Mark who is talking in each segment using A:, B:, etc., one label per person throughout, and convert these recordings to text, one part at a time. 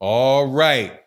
A: All right.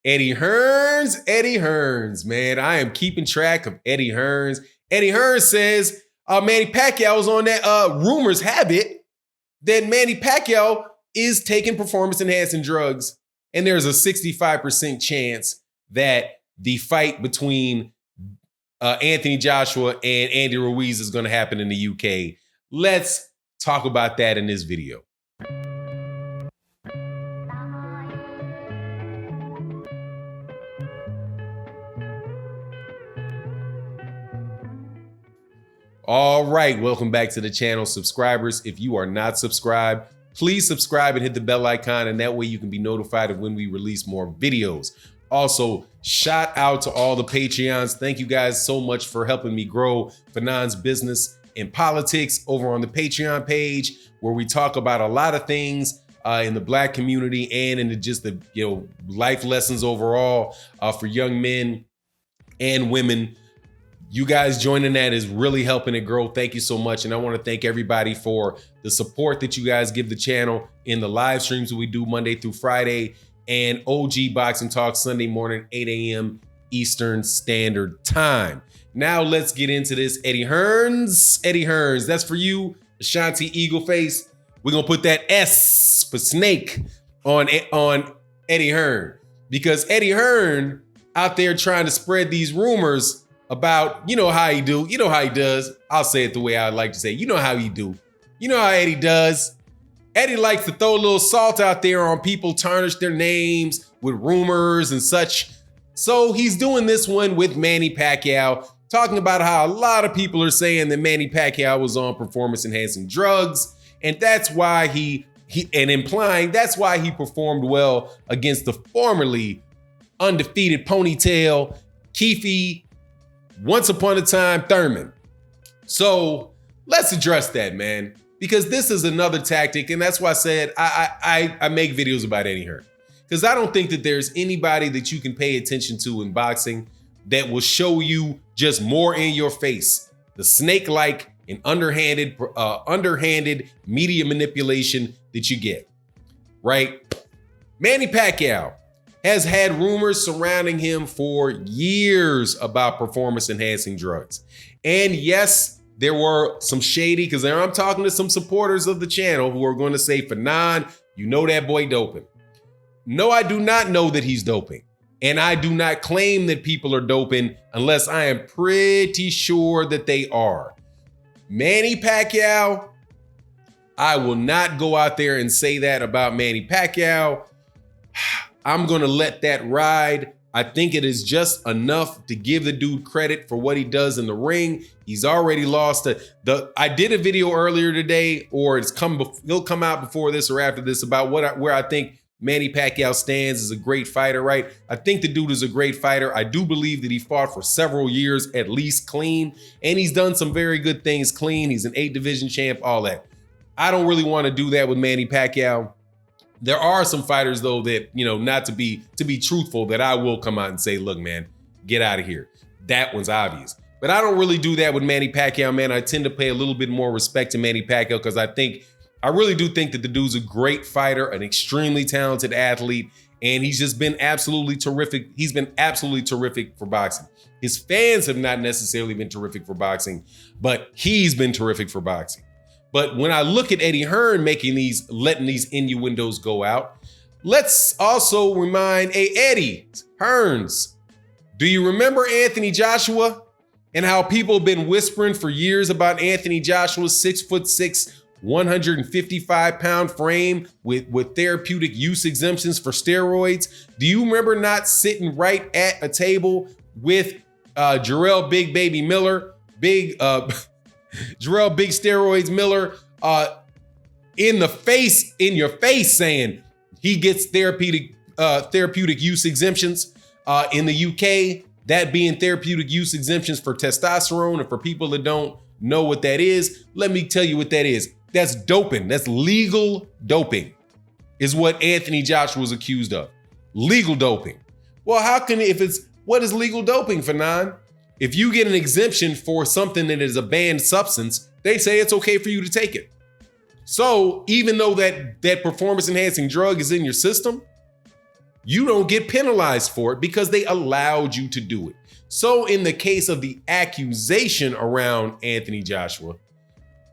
A: Eddie Hearns, man. I am keeping track of Eddie Hearns. Eddie Hearns says Manny Pacquiao was on that rumors have it that Manny Pacquiao is taking performance-enhancing drugs. And there's a 65% chance that the fight between Anthony Joshua and Andy Ruiz is going to happen in the UK. Let's talk about that in this video. All right, welcome back to the channel, subscribers. If you are not subscribed, please subscribe and hit the bell icon, and that way you can be notified of when we release more videos. Also, shout out to all the Patreons. Thank you guys so much for helping me grow Fanon's business and politics over on the Patreon page, where we talk about a lot of things in the Black community and in just the life lessons overall for young men and women. You guys joining that is really helping it grow. Thank you so much. And I want to thank everybody for the support that you guys give the channel in the live streams that we do Monday through Friday and OG Boxing Talk Sunday morning, 8 a.m. Eastern Standard Time. Now let's get into this. Eddie Hearns. Eddie Hearns. That's for you, Ashanti Eagle Face. We're going to put that S for snake on Eddie Hearn, because Eddie Hearn out there trying to spread these rumors about, how he do, how he does. I'll say it the way I like to say, how he do. You know how Eddie does. Eddie likes to throw a little salt out there on people, tarnish their names with rumors and such. So he's doing this one with Manny Pacquiao, talking about how a lot of people are saying that Manny Pacquiao was on performance-enhancing drugs, and that's why implying that's why he performed well against the formerly undefeated ponytail Keefe once upon a time Thurman. So let's address that, man, because this is another tactic. And that's why I said I make videos about Eddie Hearn, because I don't think that there's anybody that you can pay attention to in boxing that will show you just more in your face the snake-like and underhanded media manipulation that you get, right? Manny Pacquiao has had rumors surrounding him for years about performance-enhancing drugs. And yes, there were some shady, because I'm talking to some supporters of the channel who are going to say, Fanon, that boy doping. No, I do not know that he's doping. And I do not claim that people are doping unless I am pretty sure that they are. Manny Pacquiao, I will not go out there and say that about Manny Pacquiao. I'm going to let that ride. I think it is just enough to give the dude credit for what he does in the ring. He's already lost I did a video earlier today, or it'll come out before this or after this, about where I think Manny Pacquiao stands as a great fighter, right? I think the dude is a great fighter. I do believe that he fought for several years at least clean, and he's done some very good things clean. He's an 8-division champ, all that. I don't really want to do that with Manny Pacquiao. There are some fighters, though, that, not to be truthful, that I will come out and say, look, man, get out of here. That one's obvious. But I don't really do that with Manny Pacquiao, man. I tend to pay a little bit more respect to Manny Pacquiao, because I really do think that the dude's a great fighter, an extremely talented athlete, and he's just been absolutely terrific. He's been absolutely terrific for boxing. His fans have not necessarily been terrific for boxing, but he's been terrific for boxing. But when I look at Eddie Hearn letting these innuendos go out, let's also remind, Eddie Hearns, do you remember Anthony Joshua and how people have been whispering for years about Anthony Joshua's 6'6", 155-pound frame with therapeutic use exemptions for steroids? Do you remember not sitting right at a table with Jarrell Big Baby Miller, Jarrell Big Steroids Miller, in your face saying he gets therapeutic use exemptions in the UK, that being therapeutic use exemptions for testosterone? And for people that don't know what that is, let me tell you what that is. That's doping. That's legal doping, is what Anthony Joshua was accused of. Legal doping. Well, what is legal doping, Fanon? If you get an exemption for something that is a banned substance, they say it's okay for you to take it. So even though that performance enhancing drug is in your system, you don't get penalized for it because they allowed you to do it. So in the case of the accusation around Anthony Joshua,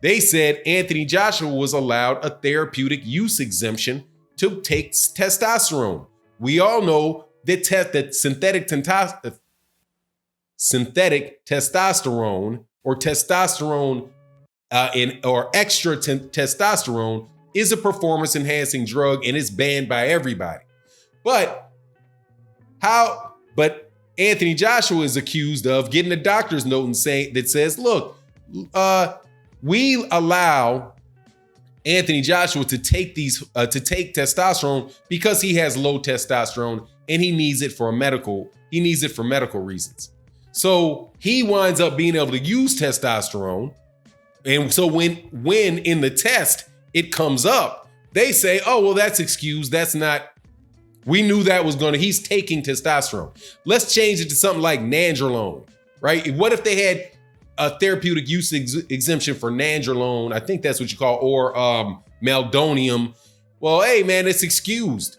A: they said Anthony Joshua was allowed a therapeutic use exemption to take testosterone. We all know that synthetic testosterone or testosterone or extra testosterone is a performance enhancing drug and it's banned by everybody. But Anthony Joshua is accused of getting a doctor's note and says, look, we allow Anthony Joshua to take testosterone because he has low testosterone and he needs it for medical reasons. So he winds up being able to use testosterone. And so when in the test it comes up, they say, oh, well, that's excused. That's not, we knew that was he's taking testosterone. Let's change it to something like nandrolone, right? What if they had a therapeutic use exemption for nandrolone? I think that's what you call, or meldonium. Well, hey, man, it's excused.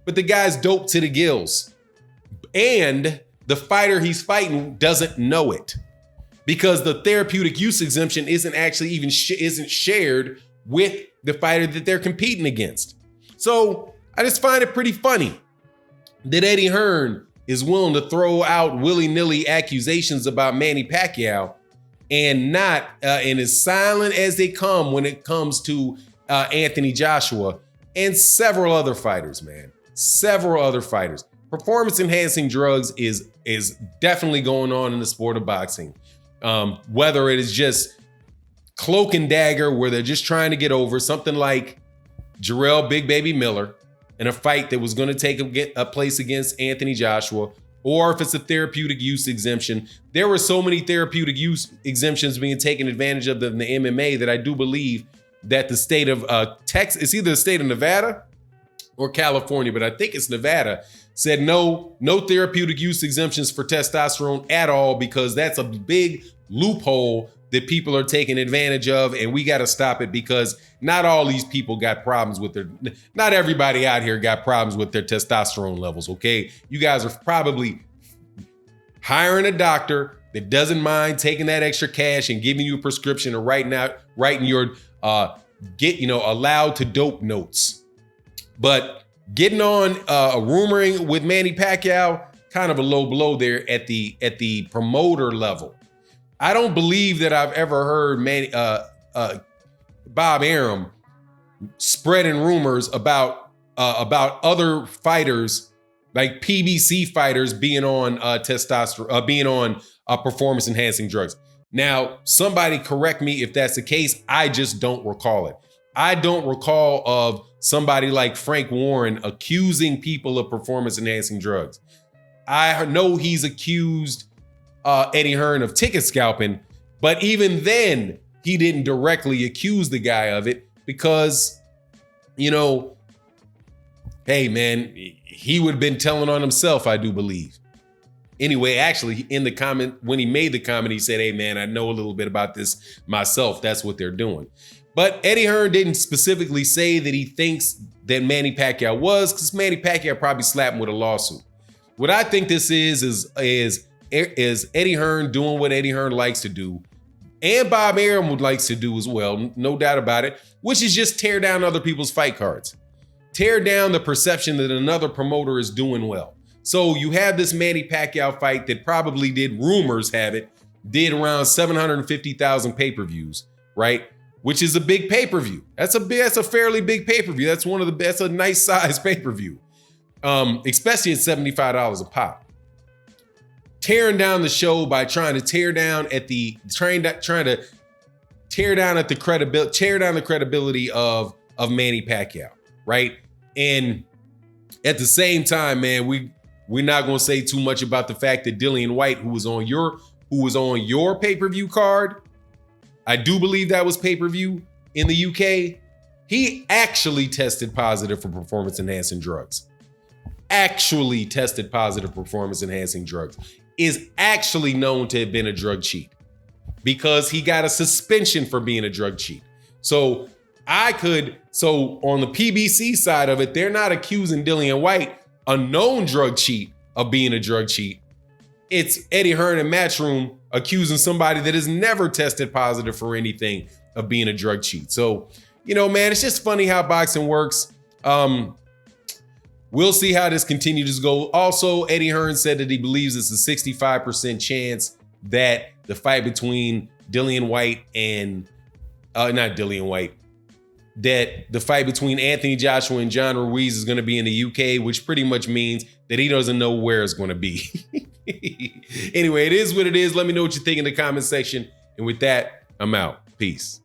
A: But the guy's dope to the gills. And the fighter he's fighting doesn't know it because the therapeutic use exemption isn't actually isn't shared with the fighter that they're competing against. So I just find it pretty funny that Eddie Hearn is willing to throw out willy-nilly accusations about Manny Pacquiao and as silent as they come when it comes to Anthony Joshua and several other fighters, man. Several other fighters. Performance-enhancing drugs is definitely going on in the sport of boxing. Whether it is just cloak and dagger, where they're just trying to get over something like Jarrell Big Baby Miller in a fight that was going to take a place against Anthony Joshua, or if it's a therapeutic use exemption. There were so many therapeutic use exemptions being taken advantage of in the MMA that I do believe that the state of Texas, it's either the state of Nevada or California, but I think it's Nevada, said no therapeutic use exemptions for testosterone at all, because that's a big loophole that people are taking advantage of, and we got to stop it because not all these people got problems with not everybody out here got problems with their testosterone levels, okay? You guys are probably hiring a doctor that doesn't mind taking that extra cash and giving you a prescription or writing your allowed to dope notes. But getting on rumoring with Manny Pacquiao, kind of a low blow there at the promoter level. I don't believe that I've ever heard Bob Arum spreading rumors about other fighters, like PBC fighters, being on performance enhancing drugs. Now, somebody correct me if that's the case. I just don't recall it. I don't recall of somebody like Frank Warren accusing people of performance enhancing drugs. I know he's accused Eddie Hearn of ticket scalping, but even then he didn't directly accuse the guy of it because, hey man, he would have been telling on himself, I do believe. Anyway, actually in the comment, when he made the comment, he said, hey man, I know a little bit about this myself. That's what they're doing. But Eddie Hearn didn't specifically say that he thinks that Manny Pacquiao was, because Manny Pacquiao probably slapped him with a lawsuit. What I think this is Eddie Hearn doing what Eddie Hearn likes to do, and Bob Arum would likes to do as well, no doubt about it, which is just tear down other people's fight cards. Tear down the perception that another promoter is doing well. So you have this Manny Pacquiao fight that probably rumors have it, did around 750,000 pay-per-views, right? Which is a big pay-per-view. That's a fairly big pay-per-view. That's a nice size pay-per-view. Especially at $75 a pop. Tearing down the show by trying to tear down the credibility of Manny Pacquiao, right? And at the same time, man, we're not going to say too much about the fact that Dillian White, who was on your pay-per-view card, I do believe that was pay-per-view in the UK, he actually tested positive for performance-enhancing drugs. Actually tested positive performance-enhancing drugs. Is actually known to have been a drug cheat because he got a suspension for being a drug cheat. So on the PBC side of it, they're not accusing Dillian White a known drug cheat of being a drug cheat. It's Eddie Hearn and Matchroom accusing somebody that has never tested positive for anything of being a drug cheat. So, you know, man, it's just funny how boxing works. We'll see how this continues to go. Also, Eddie Hearn said that he believes it's a 65% chance that the fight between Dillian White and, not Dillian White, that the fight between Anthony Joshua and John Ruiz is going to be in the UK, which pretty much means that he doesn't know where it's going to be. Anyway, it is what it is. Let me know what you think in the comment section. And with that, I'm out. Peace.